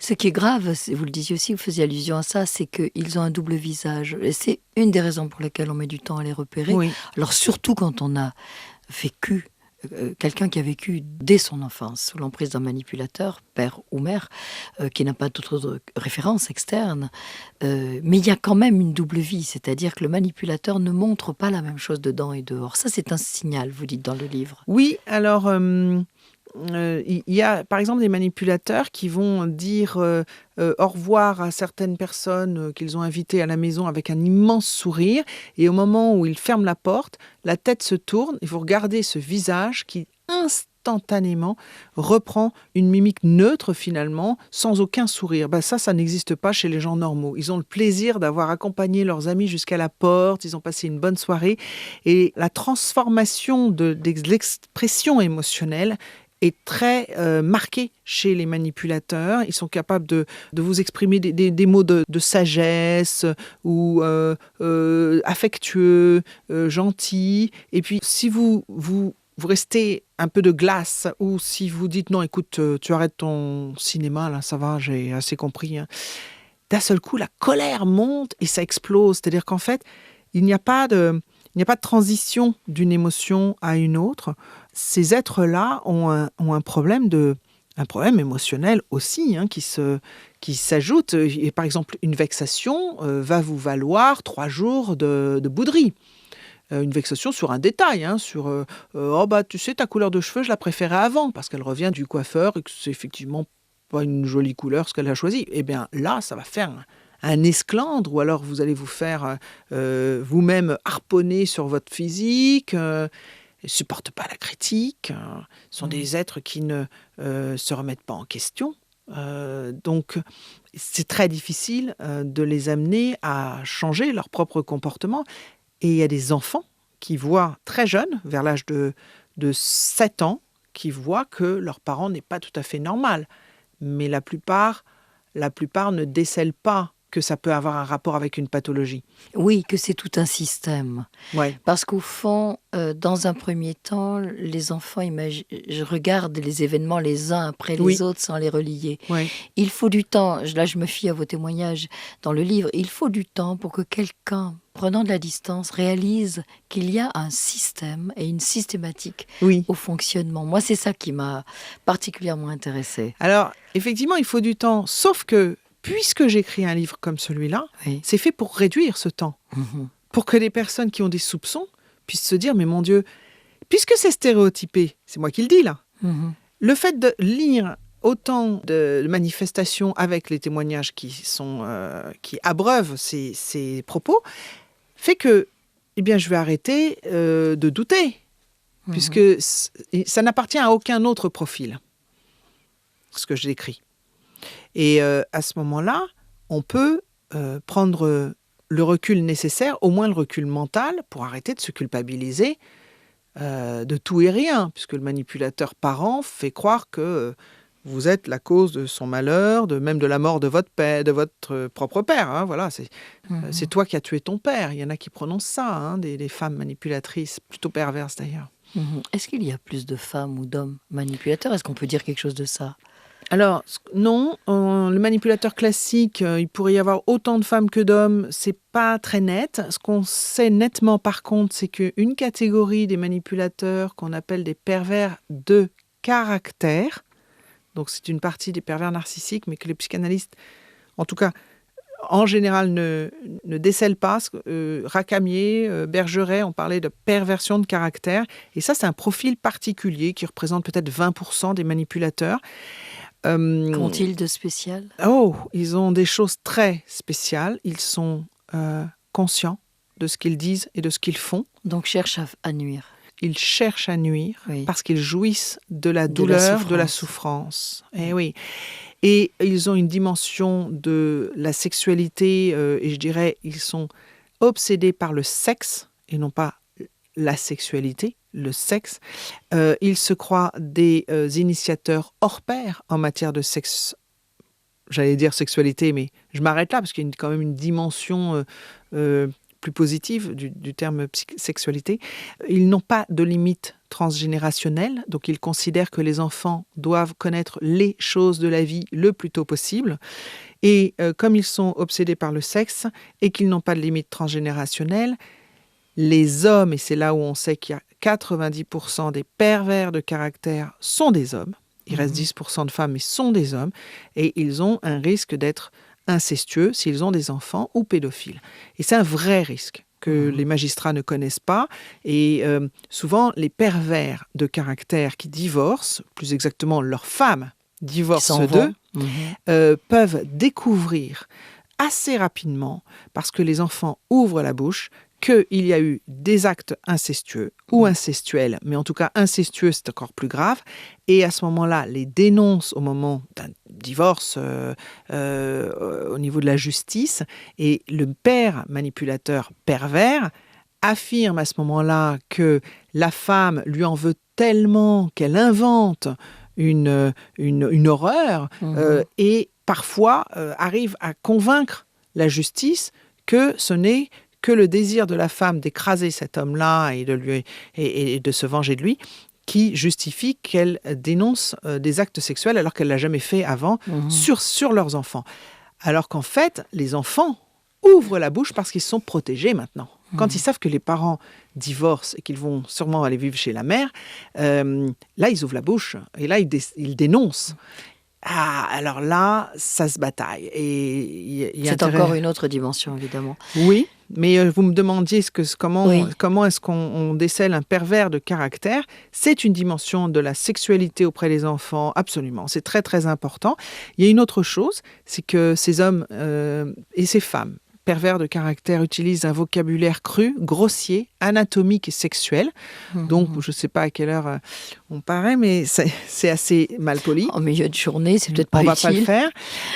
Ce qui est grave, vous le disiez aussi, vous faisiez allusion à ça, c'est qu'ils ont un double visage. Et c'est une des raisons pour lesquelles on met du temps à les repérer. Oui. Alors surtout quand on a vécu, quelqu'un qui a vécu dès son enfance sous l'emprise d'un manipulateur, père ou mère, qui n'a pas d'autre référence externe. Mais il y a quand même une double vie, c'est-à-dire que le manipulateur ne montre pas la même chose dedans et dehors. Ça, c'est un signal, vous dites dans le livre. Oui, alors il y a par exemple des manipulateurs qui vont dire au revoir à certaines personnes qu'ils ont invitées à la maison avec un immense sourire, et au moment où ils ferment la porte, la tête se tourne et vous regardez ce visage qui instantanément reprend une mimique neutre finalement, sans aucun sourire. Ça n'existe pas chez les gens normaux. Ils ont le plaisir d'avoir accompagné leurs amis jusqu'à la porte, ils ont passé une bonne soirée, et la transformation de l'expression émotionnelle est très marquée chez les manipulateurs. Ils sont capables de vous exprimer des mots de sagesse ou affectueux, gentils. Et puis, si vous restez un peu de glace, ou si vous dites non, écoute, tu arrêtes ton cinéma, là, ça va, j'ai assez compris. Hein. D'un seul coup, la colère monte et ça explose. C'est-à-dire qu'en fait, il n'y a pas de transition d'une émotion à une autre. Ces êtres-là ont un problème émotionnel aussi, hein, qui s'ajoute. Et par exemple, une vexation va vous valoir 3 jours de bouderie. Une vexation sur un détail, hein, sur tu sais, ta couleur de cheveux, je la préférais avant, parce qu'elle revient du coiffeur et que c'est effectivement pas une jolie couleur ce qu'elle a choisi. Eh bien là, ça va faire un esclandre, ou alors vous allez vous faire vous-même harponner sur votre physique. Ils ne supportent pas la critique. Ce sont des êtres qui ne se remettent pas en question. Donc, c'est très difficile de les amener à changer leur propre comportement. Et il y a des enfants qui voient très jeunes, vers l'âge de 7 ans, qui voient que leur parent n'est pas tout à fait normal. Mais la plupart ne décèlent pas que ça peut avoir un rapport avec une pathologie. Oui, que c'est tout un système. Ouais. Parce qu'au fond, dans un premier temps, les enfants je regarde les événements les uns après les autres sans les relier. Oui. Il faut du temps, là je me fie à vos témoignages dans le livre, il faut du temps pour que quelqu'un, prenant de la distance, réalise qu'il y a un système et une systématique au fonctionnement. Moi, c'est ça qui m'a particulièrement intéressée. Alors, effectivement, il faut du temps, sauf que puisque j'écris un livre comme celui-là, c'est fait pour réduire ce temps. Pour que les personnes qui ont des soupçons puissent se dire, mais mon Dieu, puisque c'est stéréotypé, c'est moi qui le dis là, le fait de lire autant de manifestations avec les témoignages qui abreuvent ces propos, fait que je vais arrêter de douter, puisque ça n'appartient à aucun autre profil, ce que je décris. Et à ce moment-là, on peut prendre le recul nécessaire, au moins le recul mental, pour arrêter de se culpabiliser de tout et rien, puisque le manipulateur parent fait croire que vous êtes la cause de son malheur, même de la mort de votre père, de votre propre père. Hein, voilà, c'est toi qui as tué ton père. Il y en a qui prononcent ça, hein, des femmes manipulatrices, plutôt perverses d'ailleurs. Est-ce qu'il y a plus de femmes ou d'hommes manipulateurs ? Est-ce qu'on peut dire quelque chose de ça ? Alors, non, le manipulateur classique, il pourrait y avoir autant de femmes que d'hommes, c'est pas très net. Ce qu'on sait nettement par contre, c'est qu'une catégorie des manipulateurs qu'on appelle des pervers de caractère, donc c'est une partie des pervers narcissiques, mais que les psychanalystes, en tout cas, en général, ne décèlent pas. Racamier, Bergeret, on parlait de perversion de caractère, et ça, c'est un profil particulier qui représente peut-être 20% des manipulateurs. Qu'ont-ils de spécial ? Ils ont des choses très spéciales. Ils sont conscients de ce qu'ils disent et de ce qu'ils font. Donc cherchent à nuire. Ils cherchent à nuire parce qu'ils jouissent de la douleur, de la souffrance. Et ils ont une dimension de la sexualité, et je dirais, ils sont obsédés par le sexe et non pas la sexualité. Le sexe. Ils se croient des initiateurs hors pair en matière de sexe. J'allais dire sexualité, mais je m'arrête là parce qu'il y a quand même une dimension plus positive du terme sexualité. Ils n'ont pas de limite transgénérationnel. Donc, ils considèrent que les enfants doivent connaître les choses de la vie le plus tôt possible. Et comme ils sont obsédés par le sexe et qu'ils n'ont pas de limite transgénérationnelle, les hommes, et c'est là où on sait qu'il y a 90% des pervers de caractère sont des hommes. Il reste 10% de femmes, mais sont des hommes. Et ils ont un risque d'être incestueux s'ils ont des enfants ou pédophiles. Et c'est un vrai risque que les magistrats ne connaissent pas. Et souvent, les pervers de caractère qui divorcent, plus exactement leurs femmes divorcent d'eux, peuvent découvrir assez rapidement, parce que les enfants ouvrent la bouche, qu'il y a eu des actes incestueux ou incestuels, mais en tout cas incestueux, c'est encore plus grave, et à ce moment-là, les dénoncent au moment d'un divorce au niveau de la justice, et le père manipulateur pervers affirme à ce moment-là que la femme lui en veut tellement qu'elle invente une horreur et parfois arrive à convaincre la justice que ce n'est que le désir de la femme d'écraser cet homme-là et de se venger de lui qui justifie qu'elle dénonce des actes sexuels alors qu'elle ne l'a jamais fait avant sur leurs enfants. Alors qu'en fait, les enfants ouvrent la bouche parce qu'ils sont protégés maintenant. Quand ils savent que les parents divorcent et qu'ils vont sûrement aller vivre chez la mère, là, ils ouvrent la bouche et là, ils dénoncent. Ah, alors là, ça se bataille. Et c'est encore une autre dimension, évidemment. Oui, mais vous me demandiez comment est-ce qu'on décèle un pervers de caractère. C'est une dimension de la sexualité auprès des enfants, absolument. C'est très, très important. Il y a une autre chose, c'est que ces hommes et ces femmes pervers de caractère utilisent un vocabulaire cru, grossier, anatomique et sexuel. Donc, je ne sais pas à quelle heure on paraît, mais c'est assez mal poli. En milieu de journée, c'est peut-être pas utile. On ne va pas le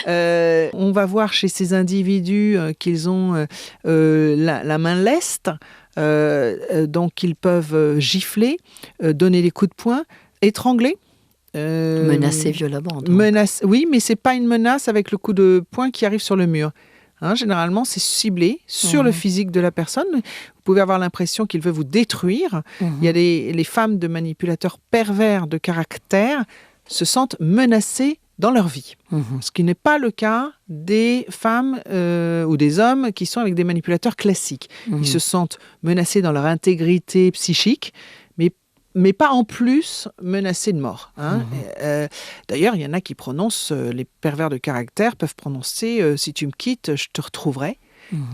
faire. On va voir chez ces individus qu'ils ont la main leste, donc ils peuvent gifler, donner des coups de poing, étrangler. Menacer violemment. Oui, mais ce n'est pas une menace avec le coup de poing qui arrive sur le mur. Généralement, c'est ciblé sur le physique de la personne. Vous pouvez avoir l'impression qu'il veut vous détruire. Il y a les femmes de manipulateurs pervers de caractère se sentent menacées dans leur vie. Ce qui n'est pas le cas des femmes ou des hommes qui sont avec des manipulateurs classiques. Ils se sentent menacés dans leur intégrité psychique, mais pas en plus menacés de mort. D'ailleurs, il y en a qui prononcent, les pervers de caractère peuvent prononcer « si tu me quittes, je te retrouverai ».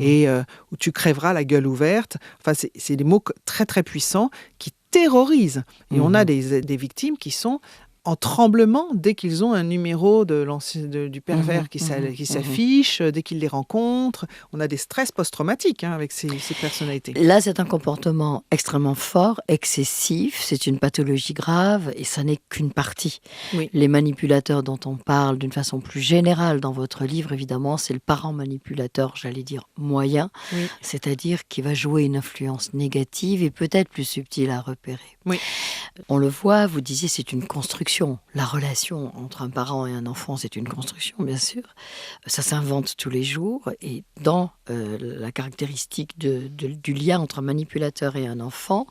Et ou tu crèveras la gueule ouverte. Enfin, c'est des mots très, très puissants qui terrorisent. Et on a des victimes qui sont en tremblement dès qu'ils ont un numéro du pervers qui s'affiche, dès qu'ils les rencontrent. On a des stress post-traumatiques avec ces personnalités. Là, c'est un comportement extrêmement fort, excessif, c'est une pathologie grave et ça n'est qu'une partie. Oui. Les manipulateurs dont on parle d'une façon plus générale dans votre livre, évidemment, c'est le parent manipulateur, j'allais dire moyen, c'est-à-dire qui va jouer une influence négative et peut-être plus subtile à repérer. Oui. On le voit, vous disiez, c'est une construction. La relation entre un parent et un enfant, c'est une construction, bien sûr. Ça s'invente tous les jours. Et dans la caractéristique du lien entre un manipulateur et un enfant,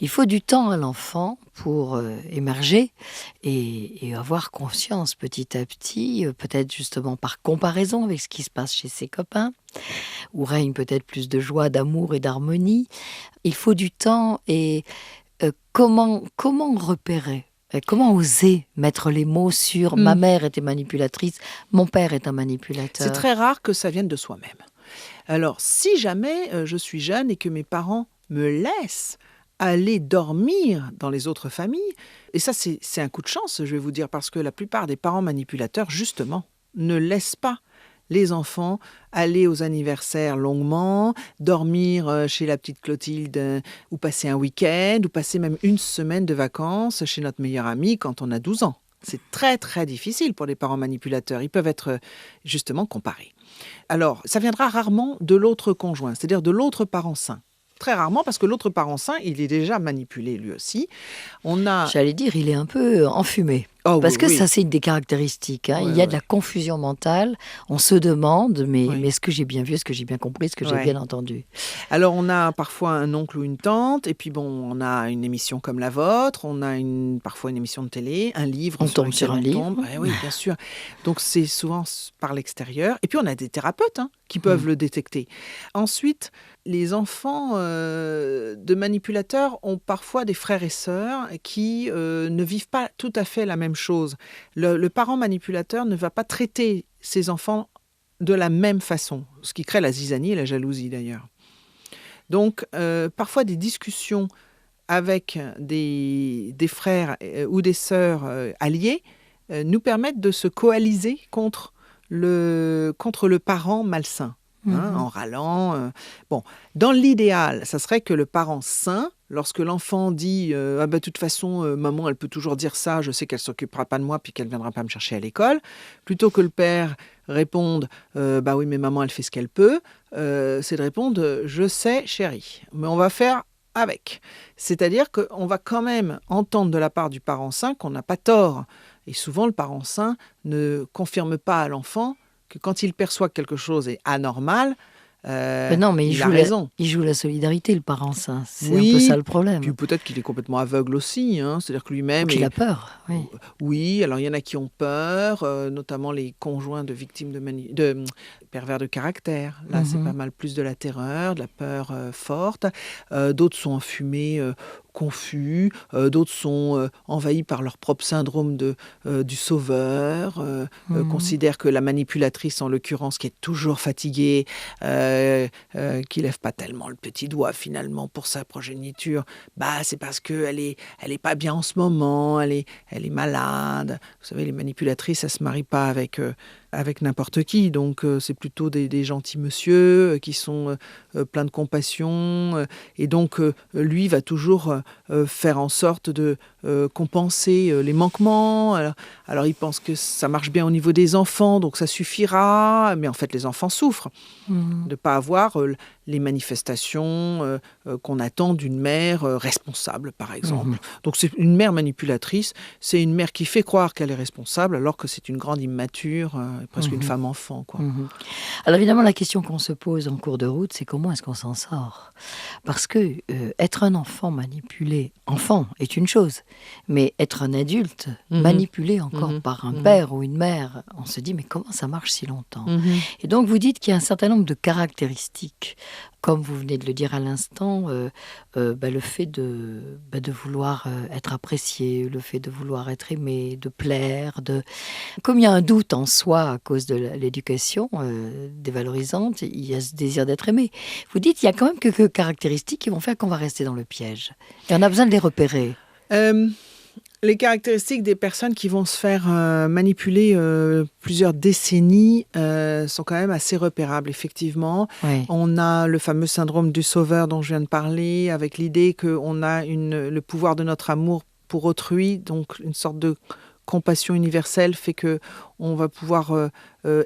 il faut du temps à l'enfant pour émerger et avoir conscience petit à petit, peut-être justement par comparaison avec ce qui se passe chez ses copains, où règne peut-être plus de joie, d'amour et d'harmonie. Il faut du temps et comment repérer ? Comment oser mettre les mots sur « ma mère était manipulatrice, mon père est un manipulateur ». C'est très rare que ça vienne de soi-même. Alors, si jamais je suis jeune et que mes parents me laissent aller dormir dans les autres familles, et ça c'est un coup de chance, je vais vous dire, parce que la plupart des parents manipulateurs, justement, ne laissent pas les enfants aller aux anniversaires longuement, dormir chez la petite Clotilde ou passer un week-end ou passer même une semaine de vacances chez notre meilleur ami quand on a 12 ans. C'est très très difficile pour les parents manipulateurs. Ils peuvent être justement comparés. Alors, ça viendra rarement de l'autre conjoint, c'est-à-dire de l'autre parent sain. Très rarement, parce que l'autre parent sain, il est déjà manipulé lui aussi. J'allais dire, il est un peu enfumé. Oh Parce oui, que ça, oui. c'est une des caractéristiques, hein. Il Ouais, y a de la ouais. confusion mentale. On se demande, mais Oui. est-ce que j'ai bien vu, est-ce que j'ai bien compris, est-ce que j'ai Ouais. bien entendu? Alors on a parfois un oncle ou une tante et puis bon, on a une émission comme la vôtre, on a parfois une émission de télé, un livre On sur tombe lequel sur un on tombe. livre. Ah oui, bien sûr. Donc c'est souvent par l'extérieur et puis on a des thérapeutes, hein, qui Mmh. peuvent le détecter. Ensuite, les enfants, de manipulateurs ont parfois des frères et sœurs qui, ne vivent pas tout à fait la même chose. Le parent manipulateur ne va pas traiter ses enfants de la même façon, ce qui crée la zizanie et la jalousie d'ailleurs. Donc, parfois des discussions avec des frères, ou des sœurs, alliés, nous permettent de se coaliser contre le parent malsain, hein, Mmh. en râlant, bon, dans l'idéal, ça serait que le parent sain, lorsque l'enfant dit, «Ah bah, de toute façon, maman, elle peut toujours dire ça, je sais qu'elle s'occupera pas de moi puis qu'elle viendra pas me chercher à l'école», plutôt que le père réponde, «Bah oui, mais maman, elle fait ce qu'elle peut», c'est de répondre, «Je sais, chérie, mais on va faire avec». C'est-à-dire qu'on va quand même entendre de la part du parent sain qu'on n'a pas tort. Et souvent, le parent sain ne confirme pas à l'enfant que quand il perçoit que quelque chose est anormal, Non, mais il a raison. il joue la solidarité, le parent sain. C'est un peu ça Oui, le puis problème. peut-être qu'il est complètement aveugle aussi, hein. C'est-à-dire que Ou lui-même qu'il est... a peur, oui. Oui, alors il y en a qui ont peur, notamment les conjoints de victimes de pervers de caractère. Là, c'est Mmh. pas mal plus de la terreur, de la peur, forte. D'autres sont enfumés, confus. D'autres sont, envahis par leur propre syndrome du sauveur, Mmh. considèrent que la manipulatrice, en l'occurrence, qui est toujours fatiguée, qui lève pas tellement le petit doigt finalement pour sa progéniture, bah, c'est parce qu'elle est pas bien en ce moment, elle est malade. Vous savez, les manipulatrices, elles se marient pas avec n'importe qui, donc c'est plutôt des gentils monsieur, qui sont, pleins de compassion, et donc lui va toujours, faire en sorte de, compenser, les manquements. Alors il pense que ça marche bien au niveau des enfants, donc ça suffira, mais en fait les enfants souffrent Mmh. de pas avoir, les manifestations, qu'on attend d'une mère, responsable, par Mmh. exemple. Donc c'est une mère manipulatrice, c'est une mère qui fait croire qu'elle est responsable alors que c'est une grande immature, presque une Mmh. femme enfant, quoi. Mmh. Alors évidemment, la question qu'on se pose en cours de route, c'est comment est-ce qu'on s'en sort? Parce que, être un enfant manipulé, enfant est une chose, mais être un adulte Mmh. manipulé encore Mmh. par un Mmh. père ou une mère, on se dit: «Mais comment ça marche si longtemps?» Mmh. Et donc vous dites qu'il y a un certain nombre de caractéristiques, comme vous venez de le dire à l'instant, le fait de vouloir, être apprécié, le fait de vouloir être aimé, de plaire, comme il y a un doute en soi à cause de l'éducation, dévalorisante, il y a ce désir d'être aimé. Vous dites, il y a quand même quelques caractéristiques qui vont faire qu'on va rester dans le piège et on a besoin de les repérer. Hem, les caractéristiques des personnes qui vont se faire, manipuler, plusieurs décennies, sont quand même assez repérables, effectivement. Oui. On a le fameux syndrome du sauveur dont je viens de parler, avec l'idée qu'on a le pouvoir de notre amour pour autrui, donc une sorte de compassion universelle fait que on va pouvoir,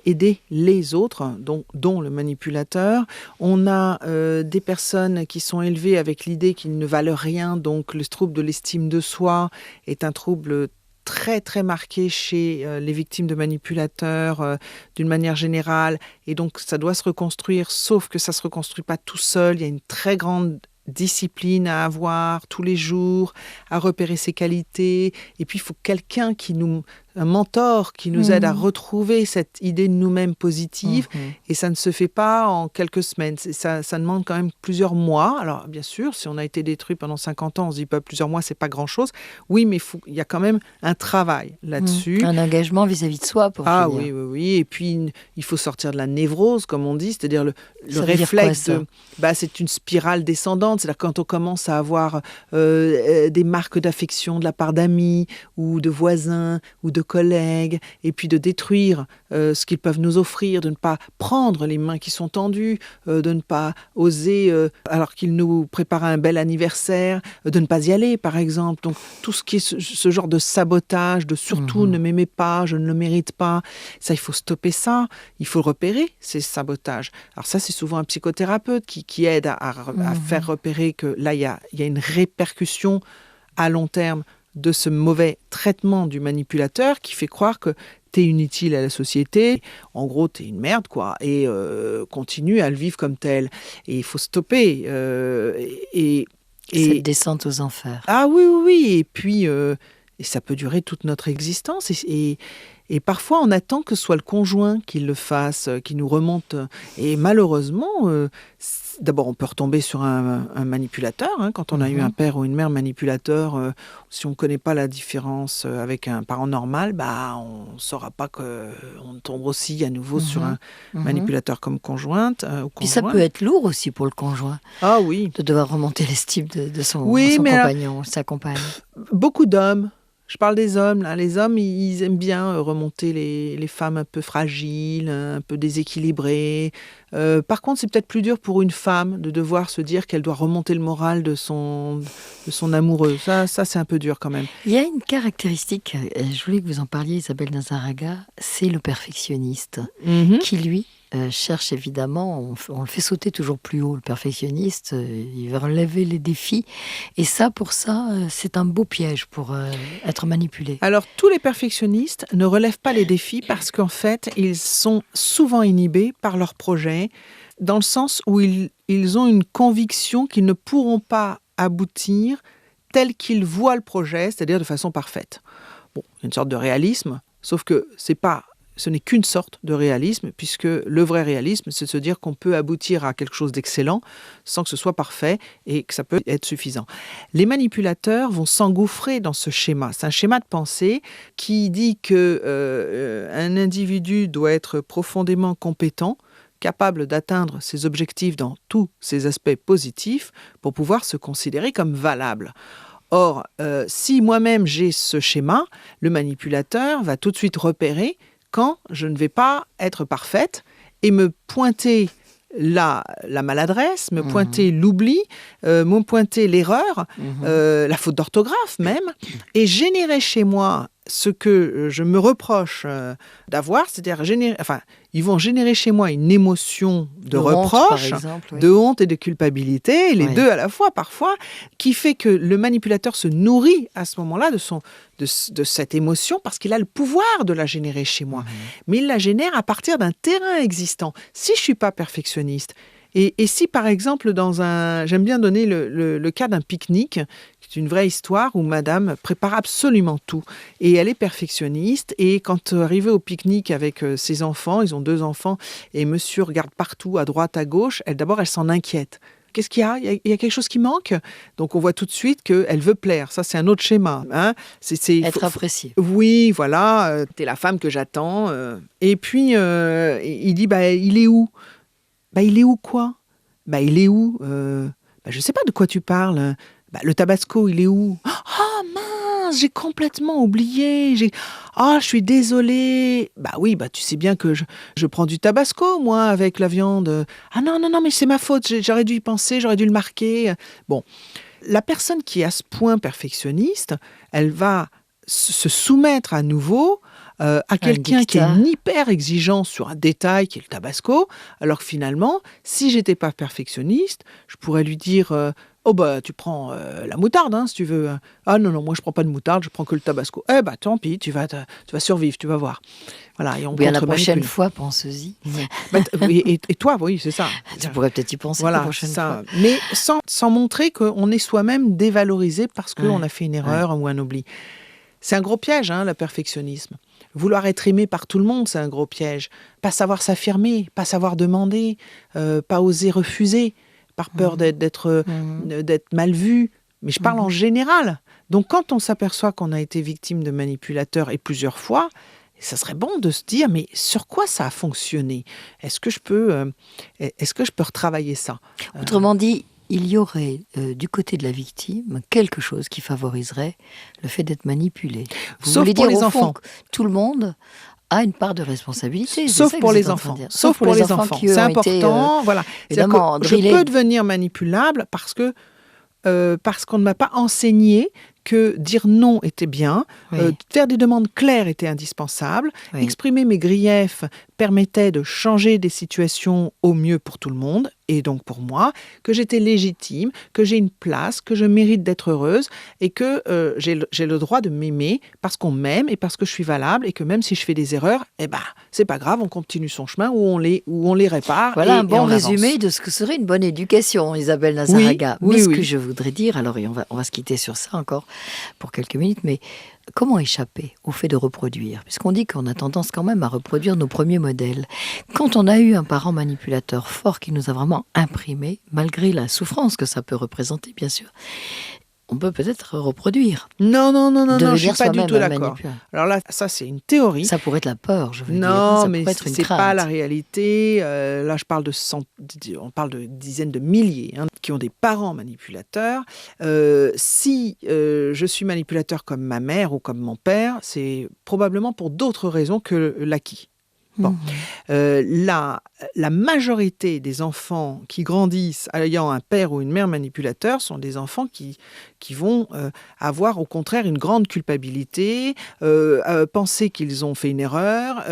aider les autres, dont le manipulateur. On a, des personnes qui sont élevées avec l'idée qu'ils ne valent rien, donc le trouble de l'estime de soi est un trouble très, très marqué chez, les victimes de manipulateurs, d'une manière générale, et donc ça doit se reconstruire, sauf que ça se reconstruit pas tout seul. Il y a une très grande discipline à avoir tous les jours, à repérer ses qualités, et puis il faut quelqu'un un mentor qui nous aide à Mmh. retrouver cette idée de nous-mêmes positive, Mmh. et ça ne se fait pas en quelques semaines. Ça demande quand même plusieurs mois. Alors bien sûr, si on a été détruit pendant 50 ans, on se dit pas plusieurs mois, c'est pas grand-chose. Oui, mais il y a quand même un travail Mmh. là-dessus. Un engagement vis-à-vis de soi pour Ah finir. oui, oui, oui, et puis il faut sortir de la névrose, comme on dit, c'est-à-dire le Ça veut dire quoi réflexe ça? c'est une spirale descendante, c'est-à-dire quand on commence à avoir, des marques d'affection de la part d'amis ou de voisins ou de collègues, et puis de détruire, ce qu'ils peuvent nous offrir, de ne pas prendre les mains qui sont tendues, de ne pas oser, alors qu'ils nous préparent un bel anniversaire, de ne pas y aller, par exemple. Donc tout ce qui est ce genre de sabotage, de surtout Mmh. ne m'aimez pas, je ne le mérite pas, ça, il faut stopper ça, il faut repérer ces sabotages. Alors ça, c'est souvent un psychothérapeute qui aide à faire Mmh. repérer que là, il y a une répercussion à long terme de ce mauvais traitement du manipulateur qui fait croire que t'es inutile à la société, en gros t'es une merde quoi, et continue à le vivre comme tel. Et il faut stopper. Cette descente aux enfers. Ah oui, oui, oui. Et puis, et ça peut durer toute notre existence. Et parfois, on attend que ce soit le conjoint qui le fasse, qui nous remonte. Et malheureusement, d'abord, on peut retomber sur un manipulateur. Hein, quand on a eu un père ou une mère manipulateur, si on ne connaît pas la différence avec un parent normal, on ne saura pas qu'on tombe aussi à nouveau sur un manipulateur comme conjointe. Puis ça peut être lourd aussi pour le conjoint. Ah oui. De devoir remonter l'estime de son compagnon, sa compagne. Beaucoup d'hommes. Je parle des hommes, là. Les hommes, ils aiment bien remonter les femmes un peu fragiles, un peu déséquilibrées. Par contre, c'est peut-être plus dur pour une femme de devoir se dire qu'elle doit remonter le moral de son amoureux. Ça, c'est un peu dur quand même. Il y a une caractéristique, je voulais que vous en parliez, Isabelle Nazaraga, c'est le perfectionniste, qui lui cherche évidemment, on le fait sauter toujours plus haut, le perfectionniste, il veut relever les défis, et ça, pour ça, c'est un beau piège pour être manipulé. Alors, tous les perfectionnistes ne relèvent pas les défis parce qu'en fait, ils sont souvent inhibés par leurs projets, dans le sens où ils ont une conviction qu'ils ne pourront pas aboutir tel qu'ils voient le projet, c'est-à-dire de façon parfaite. Bon, il y a une sorte de réalisme, sauf que ce n'est qu'une sorte de réalisme, puisque le vrai réalisme, c'est de se dire qu'on peut aboutir à quelque chose d'excellent sans que ce soit parfait et que ça peut être suffisant. Les manipulateurs vont s'engouffrer dans ce schéma. C'est un schéma de pensée qui dit qu'un individu doit être profondément compétent, capable d'atteindre ses objectifs dans tous ses aspects positifs pour pouvoir se considérer comme valable. Or, si moi-même j'ai ce schéma, le manipulateur va tout de suite repérer quand je ne vais pas être parfaite et me pointer la maladresse, me pointer l'oubli, me pointer l'erreur, la faute d'orthographe même, et générer chez moi ce que je me reproche d'avoir, c'est-à-dire ils vont générer chez moi une émotion de reproche, de honte et de culpabilité, les deux à la fois parfois, qui fait que le manipulateur se nourrit à ce moment-là de cette émotion parce qu'il a le pouvoir de la générer chez moi. Mais il la génère à partir d'un terrain existant. Si je ne suis pas perfectionniste, et si par exemple, j'aime bien donner le cas d'un pique-nique, c'est une vraie histoire où madame prépare absolument tout. Et elle est perfectionniste. Et quand arrivée au pique-nique avec ses enfants, ils ont 2 enfants, et monsieur regarde partout, à droite, à gauche, d'abord elle s'en inquiète. Qu'est-ce qu'il y a ? Il y a quelque chose qui manque ? Donc on voit tout de suite qu'elle veut plaire. Ça, c'est un autre schéma. Hein ? Être appréciée. Oui, voilà, t'es la femme que j'attends. Et puis, il dit, il est où ? Il est où quoi ? Il est où ? Je sais pas de quoi tu parles. Le tabasco, il est où ? Ah mince, j'ai complètement oublié. Je suis désolée. Oui, tu sais bien que je prends du tabasco, moi, avec la viande. Ah non, mais c'est ma faute. J'aurais dû y penser, j'aurais dû le marquer. Bon, la personne qui est à ce point perfectionniste, elle va se soumettre à nouveau à quelqu'un qui est hyper exigeant sur un détail qui est le tabasco, alors que finalement, si j'étais pas perfectionniste, je pourrais lui dire tu prends la moutarde si tu veux. Ah non, moi je prends pas de moutarde, je prends que le tabasco. Tant pis, tu vas survivre, tu vas voir. Voilà, et on la prochaine fois, pense-y. et toi, oui, c'est ça. Tu pourrais peut-être y penser la prochaine fois. Mais sans montrer qu'on est soi-même dévalorisé parce qu'on a fait une erreur ou un oubli. C'est un gros piège, le perfectionnisme. Vouloir être aimé par tout le monde, c'est un gros piège. Pas savoir s'affirmer, pas savoir demander, pas oser refuser, par peur d'être mal vu. Mais je parle en général. Donc quand on s'aperçoit qu'on a été victime de manipulateurs, et plusieurs fois, ça serait bon de se dire, mais sur quoi ça a fonctionné ? Est-ce que je peux retravailler ça ? Autrement dit, il y aurait du côté de la victime quelque chose qui favoriserait le fait d'être manipulé. Vous voulez dire les enfants. Tout le monde a une part de responsabilité. Sauf pour les enfants. Sauf pour les enfants. C'est important. Voilà. Évidemment, je peux devenir manipulable parce qu'on ne m'a pas enseigné que dire non était bien, faire des demandes claires était indispensable, exprimer mes griefs permettait de changer des situations au mieux pour tout le monde, et donc pour moi, que j'étais légitime, que j'ai une place, que je mérite d'être heureuse et que j'ai le droit de m'aimer parce qu'on m'aime et parce que je suis valable et que même si je fais des erreurs, c'est pas grave, on continue son chemin où on les répare Voilà un et bon on résumé avance. de ce que serait une bonne éducation, Isabelle Oui, Nazaraga. Mais oui, ce que oui. je voudrais dire, alors et on va se quitter sur ça encore pour quelques minutes, mais comment échapper au fait de reproduire? Puisqu'on dit qu'on a tendance quand même à reproduire nos premiers modèles. Quand on a eu un parent manipulateur fort qui nous a vraiment imprimé, malgré la souffrance que ça peut représenter, bien sûr, on peut peut-être reproduire, Non, je suis devenir pas du soi-même tout un d'accord. manipulateur. Alors là, ça c'est une théorie. Ça pourrait être la peur, je veux dire, hein, Non, ça mais pourrait être une c'est pas la crainte. réalité. Là, je parle on parle de dizaines de milliers qui ont des parents manipulateurs. Si je suis manipulateur comme ma mère ou comme mon père, c'est probablement pour d'autres raisons que l'acquis. Bon, Mhm. la majorité des enfants qui grandissent ayant un père ou une mère manipulateur sont des enfants qui vont avoir au contraire une grande culpabilité, penser qu'ils ont fait une erreur,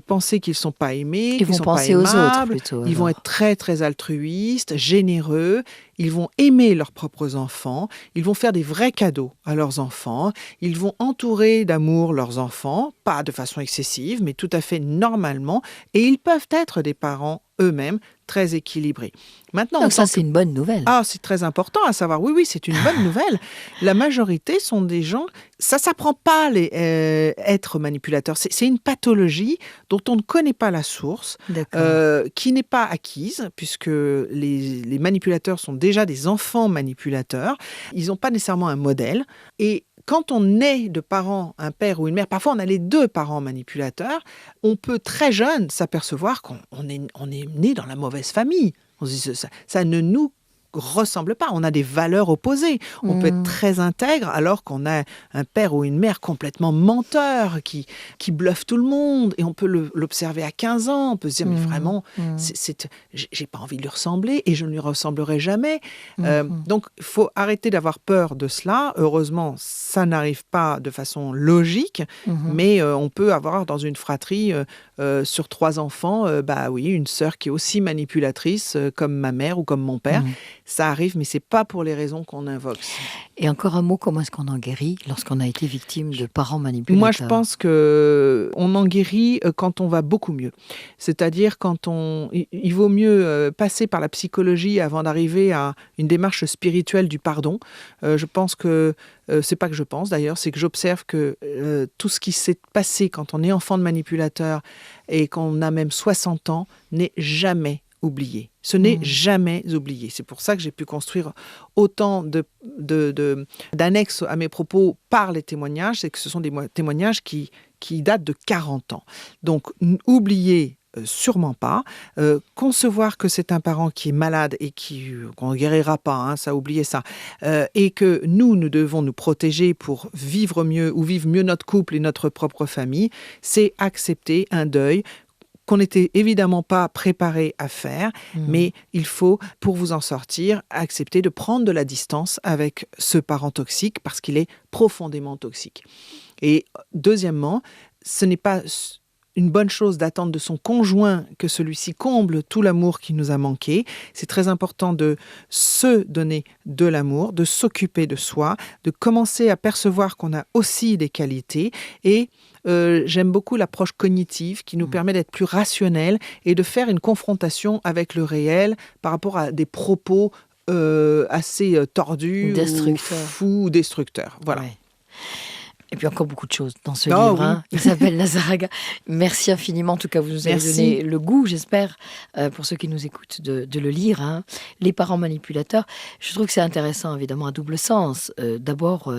penser qu'ils ne sont pas aimés, Ils qu'ils ne vont sont pas penser aux autres aimables. plutôt Ils vont être alors. très très altruistes, généreux. Ils vont aimer leurs propres enfants. Ils vont faire des vrais cadeaux à leurs enfants. Ils vont entourer d'amour leurs enfants, pas de façon excessive, mais tout à fait normalement. Et ils peuvent être des parents eux-mêmes très équilibrés. Maintenant, en Donc ça, tant c'est que une bonne nouvelle. ah, c'est très important à savoir. Oui, c'est une bonne nouvelle. La majorité sont des gens. Ça s'apprend pas être manipulateur. C'est une pathologie dont on ne connaît pas la source, D'accord. qui n'est pas acquise, puisque les manipulateurs sont déjà des enfants manipulateurs. Ils n'ont pas nécessairement un modèle. Et quand on est de parents, un père ou une mère, parfois on a les deux parents manipulateurs, on peut très jeune s'apercevoir qu'on est né dans la mauvaise famille. On se dit, ça ne nous ressemble pas. On a des valeurs opposées. On peut être très intègre alors qu'on a un père ou une mère complètement menteur qui bluffe tout le monde. Et on peut l'observer à 15 ans. On peut se dire, mais vraiment, j'ai pas envie de lui ressembler et je ne lui ressemblerai jamais. Donc, il faut arrêter d'avoir peur de cela. Heureusement, ça n'arrive pas de façon logique, mais on peut avoir dans une fratrie sur 3 enfants, une sœur qui est aussi manipulatrice comme ma mère ou comme mon père. Ça arrive, mais c'est pas pour les raisons qu'on invoque. Et encore un mot, comment est-ce qu'on en guérit lorsqu'on a été victime de parents manipulateurs? Moi, je pense qu'on en guérit quand on va beaucoup mieux. C'est-à-dire il vaut mieux passer par la psychologie avant d'arriver à une démarche spirituelle du pardon. Je pense que, c'est pas que je pense d'ailleurs, c'est que j'observe que tout ce qui s'est passé quand on est enfant de manipulateur et qu'on a même 60 ans n'est jamais oublié. Ce n'est jamais oublié. C'est pour ça que j'ai pu construire autant d'annexes à mes propos par les témoignages, c'est que ce sont des témoignages qui datent de 40 ans. Donc, oublier, sûrement pas. Concevoir que c'est un parent qui est malade et qu'on ne guérira pas, ça, oubliez ça. Et que nous devons nous protéger pour vivre mieux ou vivre mieux notre couple et notre propre famille, c'est accepter un deuil qu'on n'était évidemment pas préparé à faire, mais il faut, pour vous en sortir, accepter de prendre de la distance avec ce parent toxique parce qu'il est profondément toxique. Et deuxièmement, ce n'est pas une bonne chose d'attendre de son conjoint que celui-ci comble tout l'amour qui nous a manqué. C'est très important de se donner de l'amour, de s'occuper de soi, de commencer à percevoir qu'on a aussi des qualités et j'aime beaucoup l'approche cognitive qui nous permet d'être plus rationnel et de faire une confrontation avec le réel par rapport à des propos assez tordus ou fous ou destructeurs. Voilà. Ouais. Et puis encore beaucoup de choses dans ce Oh, livre. oui. Isabelle Nazaraga, merci infiniment. En tout cas, vous nous avez donné le goût, j'espère, pour ceux qui nous écoutent, de le lire. Les parents manipulateurs, je trouve que c'est intéressant, évidemment, à double sens. D'abord,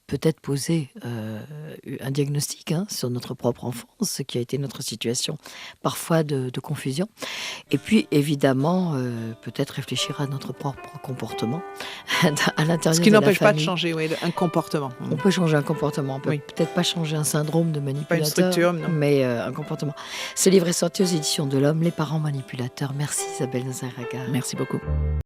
peut-être poser un diagnostic sur notre propre enfance, ce qui a été notre situation, parfois de confusion. Et puis, évidemment, peut-être réfléchir à notre propre comportement à l'intérieur de la famille. Ce qui n'empêche pas de changer un comportement. On peut changer un comportement. On peut peut-être pas changer un syndrome de manipulateur, pas une structure, non. Mais un comportement. Ce livre est sorti aux éditions de l'Homme, Les parents manipulateurs. Merci Isabelle Nazaraga. Merci beaucoup.